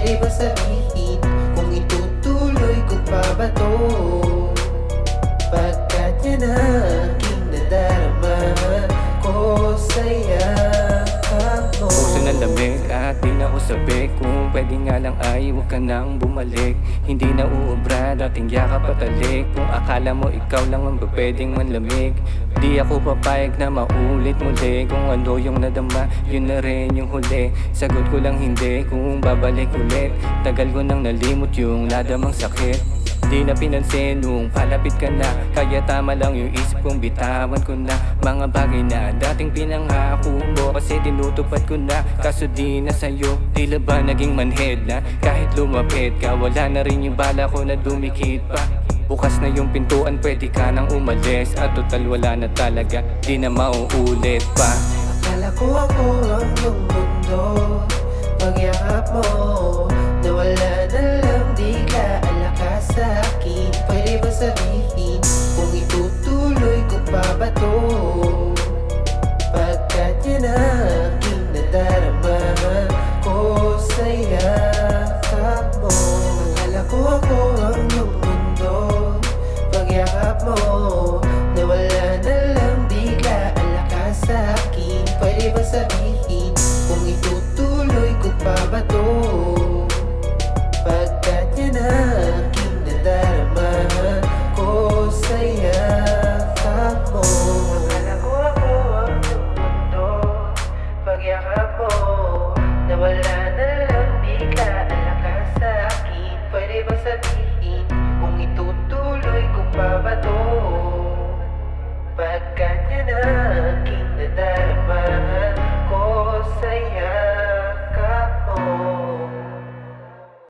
Pwede ba sabihin kung itutuloy ko pa ba to? Pagkat yan ang aking nadarama ko saya mo. Puso ng lamig at di na usabi. Kung pwede nga lang ay huwag ka nang bumalik. Hindi na uubra dating yakap at alik. Kung akala mo ikaw lang ang pwedeng manlamig, di ako papayag na maulit muli. Kung ano yung nadama, yun na rin yung huli. Sagot ko lang hindi kung babalik ulit. Tagal ko nang nalimot yung nadamang sakit. Di na pinansin nung palapit ka na, kaya tama lang yung isip kong bitawan ko na mga bagay na dating pinangako mo. Kasi tinutupad ko na, kaso di na sa'yo. Tila ba naging manhead na kahit lumapit ka, wala na rin yung bala ko na dumikit pa. Bukas na yung pintuan, pwede ka nang umalis. At total wala na talaga, di na mauulit pa. Akala ko ako ang iyong mundo, pagyakap mo nawala na lang bigla alakas sa akin. Pwede ba sabihin kung itutuloy ko pa ba to? Pagkat yan ang aking nadarama ko sa yakap mo. Akala ko ako ang iyong mundo, pagyakap mo nawala na lang bigla alakas sa akin. Pwede ba sabihin kung itutuloy ko pa ba to? Pagkat yan ang aking nadarama ko sa yakap mo. Akala ko ako ang iyong mundo, pagyakap mo nawala na lang bigla alakas sa akin. Pwede ba sabihin kung itutuloy ko pa ba to? Pagkat